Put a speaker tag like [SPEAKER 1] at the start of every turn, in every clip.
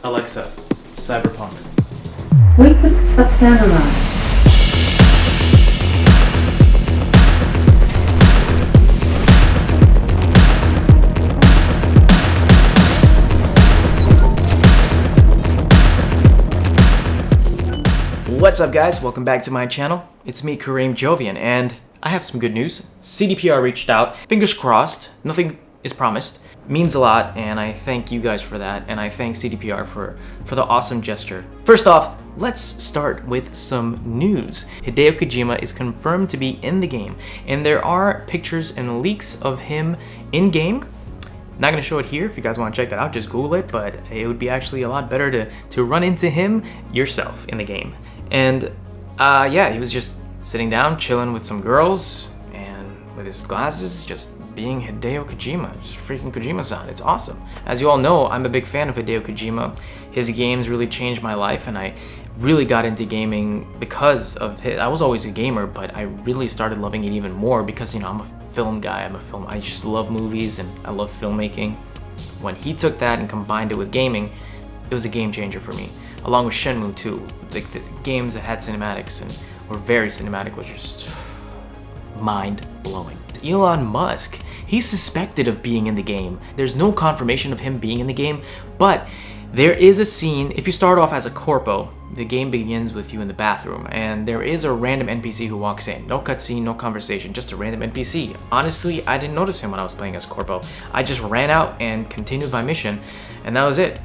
[SPEAKER 1] Alexa, Cyberpunk.
[SPEAKER 2] Wake the samurai.
[SPEAKER 1] What's up guys, welcome back to my channel. It's me, Karim Jovian, and I have some good news. CDPR reached out, fingers crossed, nothing is promised. Means a lot, and I thank you guys for that, and I thank CDPR for the awesome gesture. First off, let's start with some news. Hideo Kojima is confirmed to be in the game, and there are pictures and leaks of him in-game. Not gonna show it here. If you guys want to check that out, just Google it, but it would be actually a lot better to run into him yourself in the game. And yeah, he was just sitting down, chilling with some girls, and with his glasses, just being Hideo Kojima, just freaking Kojima-san. It's awesome. As you all know, I'm a big fan of Hideo Kojima. His games really changed my life, and I really got into gaming because of his. I was always a gamer, but I really started loving it even more because, you know, I'm a film guy. I just love movies and I love filmmaking. When he took that and combined it with gaming, it was a game changer for me. Along with Shenmue 2, like the games that had cinematics and were very cinematic, was just mind-blowing. Elon Musk, he's suspected of being in the game. There's no confirmation of him being in the game, but there is a scene. If you start off as a corpo, the game begins with you in the bathroom, and there is a random NPC who walks in. No cutscene, no conversation, just a random NPC. Honestly, I didn't notice him when I was playing as corpo. I just ran out and continued my mission, and that was it.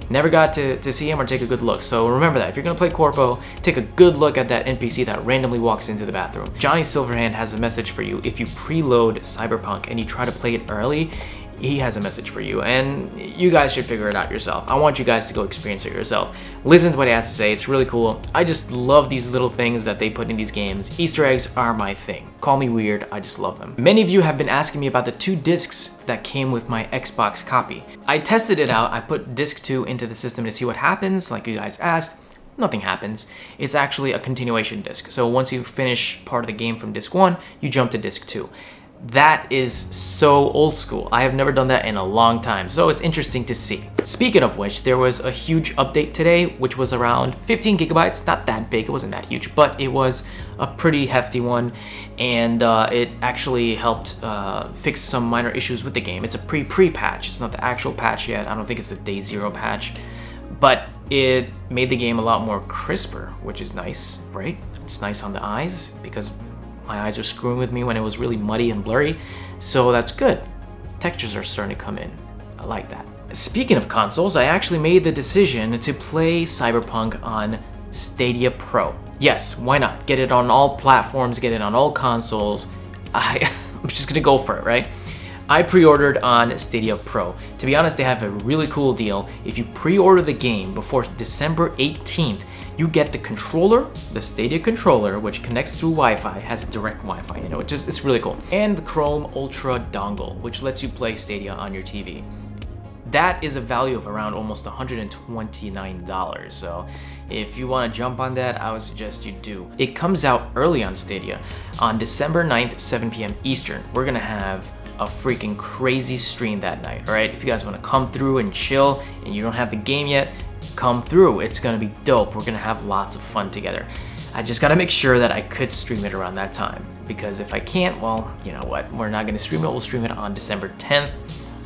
[SPEAKER 1] Never got to see him or take a good look. So remember that. If you're gonna play corpo, take a good look at that NPC that randomly walks into the bathroom. Johnny Silverhand has a message for you. If you preload Cyberpunk and you try to play it early, he has a message for you, and you guys should figure it out yourself. I want you guys to go experience it yourself. Listen to what he has to say. It's really cool. I just love these little things that they put in these games. Easter eggs are my thing. Call me weird, I just love them. Many of you have been asking me about the 2 discs that came with my Xbox copy. I tested it out. I put disc 2 into the system to see what happens, like you guys asked. Nothing happens. It's actually a continuation disc. So once you finish part of the game from disc 1, you jump to disc 2. That is so old school. I have never done that in a long time, so it's interesting to see. Speaking of which, there was a huge update today, which was around 15 gigabytes. Not that big, it wasn't that huge, but it was a pretty hefty one, and it actually helped fix some minor issues with the game. It's a pre-patch. It's not the actual patch yet. I don't think it's the day 0 patch, but it made the game a lot more crisper, which is nice, right? It's nice on the eyes because my eyes are screwing with me when it was really muddy and blurry, so that's good. Textures are starting to come in. I like that. Speaking of consoles, I actually made the decision to play Cyberpunk on Stadia Pro. Yes, why not? Get it on all platforms, get it on all consoles. I'm just gonna go for it, right? I pre-ordered on Stadia Pro. To be honest, they have a really cool deal. If you pre-order the game before December 18th, you get the controller, the Stadia controller, which connects through Wi-Fi, has direct Wi-Fi, you know, it's really cool. And the Chrome Ultra dongle, which lets you play Stadia on your TV. That is a value of around almost $129. So if you want to jump on that, I would suggest you do. It comes out early on Stadia. On December 9th, 7 p.m. Eastern, we're gonna have a freaking crazy stream that night, all right? If you guys want to come through and chill and you don't have the game yet, come through. It's gonna be dope. We're gonna have lots of fun together. I just gotta make sure that I could stream it around that time, because if I can't, well, you know what, we're not gonna stream it. We'll stream it on December 10th.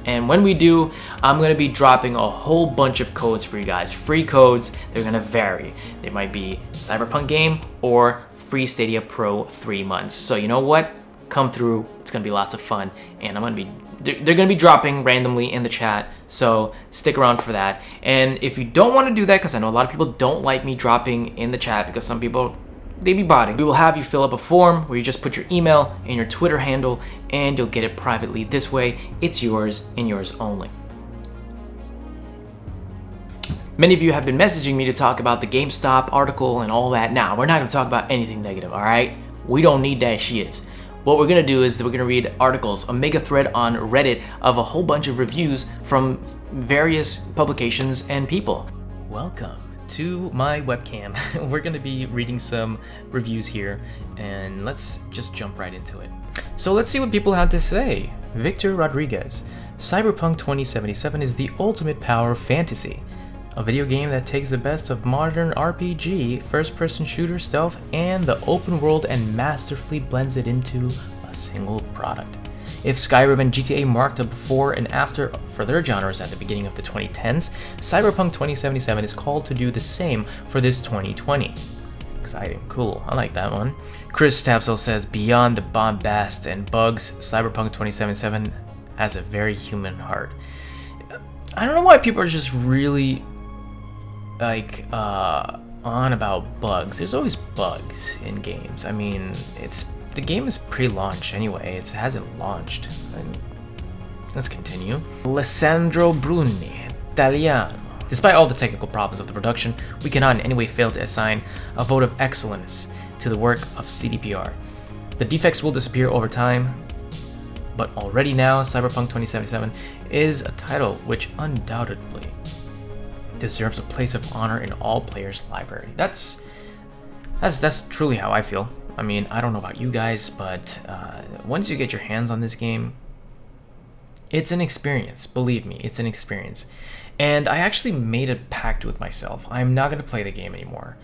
[SPEAKER 1] And when we do, I'm gonna be dropping a whole bunch of codes for you guys. Free codes. They're gonna vary. They might be Cyberpunk game or free Stadia Pro 3 months. So you know what? Come through. It's gonna be lots of fun, and they're gonna be dropping randomly in the chat, so stick around for that. And if you don't want to do that, because I know a lot of people don't like me dropping in the chat, because some people, they be botting, we will have you fill up a form where you just put your email and your Twitter handle, and you'll get it privately. This way, it's yours and yours only. Many of you have been messaging me to talk about the GameStop article and all that. Now, we're not gonna talk about anything negative, all right? We don't need that shit. What we're gonna do is we're gonna read articles, a mega thread on Reddit of a whole bunch of reviews from various publications and people. Welcome to my webcam. We're gonna be reading some reviews here, and let's just jump right into it. So let's see what people had to say. Victor Rodriguez, Cyberpunk 2077 is the ultimate power fantasy. a video game that takes the best of modern RPG, first-person shooter stealth, and the open world and masterfully blends it into a single product. If Skyrim and GTA marked a before and after for their genres at the beginning of the 2010s, Cyberpunk 2077 is called to do the same for this 2020. Exciting, cool, I like that one. Chris Tapsell says, beyond the bombast and bugs, Cyberpunk 2077 has a very human heart. I don't know why people are just really like on about bugs. There's always bugs in games. I mean, the game is pre-launch anyway. It hasn't launched. Let's continue. Alessandro Bruni, Italiano. Despite all the technical problems of the production, we cannot in any way fail to assign a vote of excellence to the work of CDPR. The defects will disappear over time, but already now, Cyberpunk 2077 is a title which undoubtedly deserves a place of honor in all players' library. That's truly how I feel. I mean, I don't know about you guys, but once you get your hands on this game, it's an experience. Believe me, it's an experience. And I actually made a pact with myself. I'm not going to play the game anymore.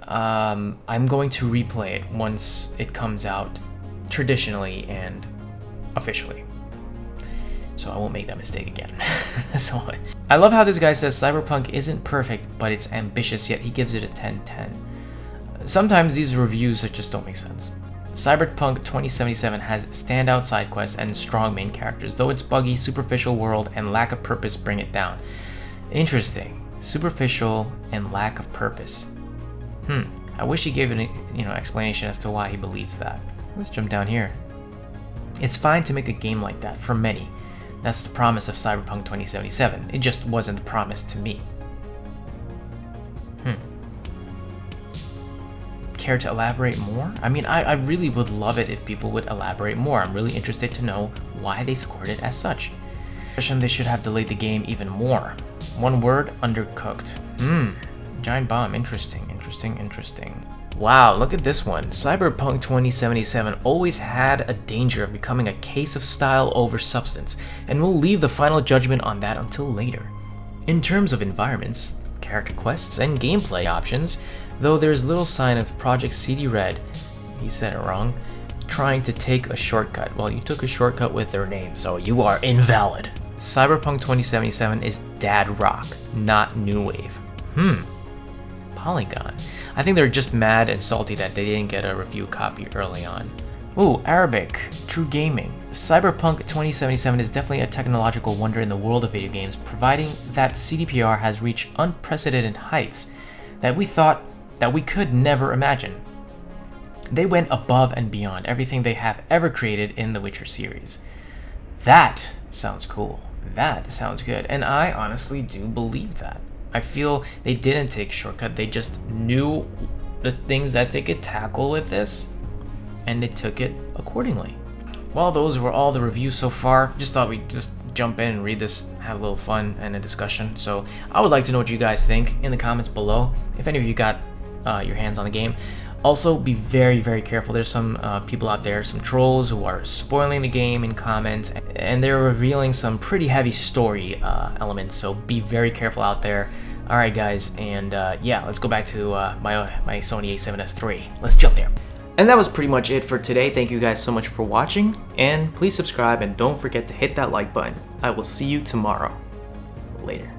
[SPEAKER 1] I'm going to replay it once it comes out traditionally and officially. So I won't make that mistake again. So I love how this guy says Cyberpunk isn't perfect, but it's ambitious, yet he gives it a 10/10. Sometimes these reviews just don't make sense. Cyberpunk 2077 has standout side quests and strong main characters, though its buggy, superficial world and lack of purpose bring it down. Interesting. Superficial and lack of purpose. I wish he gave an explanation as to why he believes that. Let's jump down here. It's fine to make a game like that for many. That's the promise of Cyberpunk 2077. It just wasn't the promise to me. Care to elaborate more? I mean, I really would love it if people would elaborate more. I'm really interested to know why they scored it as such. They should have delayed the game even more. One word, undercooked. Giant bomb, interesting. Wow, look at this one. Cyberpunk 2077 always had a danger of becoming a case of style over substance, and we'll leave the final judgment on that until later. In terms of environments, character quests, and gameplay options, though there's little sign of Project CD Red, he said it wrong, trying to take a shortcut. Well, you took a shortcut with their name, so you are invalid. Cyberpunk 2077 is dad rock, not new wave. Polygon. I think they're just mad and salty that they didn't get a review copy early on. Ooh, Arabic, True Gaming. Cyberpunk 2077 is definitely a technological wonder in the world of video games, providing that CDPR has reached unprecedented heights that we thought that we could never imagine. They went above and beyond everything they have ever created in the Witcher series. That sounds cool. That sounds good. And I honestly do believe that. I feel they didn't take a shortcut. They just knew the things that they could tackle with this, and they took it accordingly. Well, those were all the reviews so far. Just thought we'd just jump in and read this, have a little fun and a discussion. So I would like to know what you guys think in the comments below, if any of you got your hands on the game. Also, be very, very careful. There's some people out there, some trolls who are spoiling the game in comments, and they're revealing some pretty heavy story elements, so be very careful out there. Alright guys, and yeah, let's go back to my Sony a7S III. Let's jump there. And that was pretty much it for today. Thank you guys so much for watching, and please subscribe and don't forget to hit that like button. I will see you tomorrow. Later.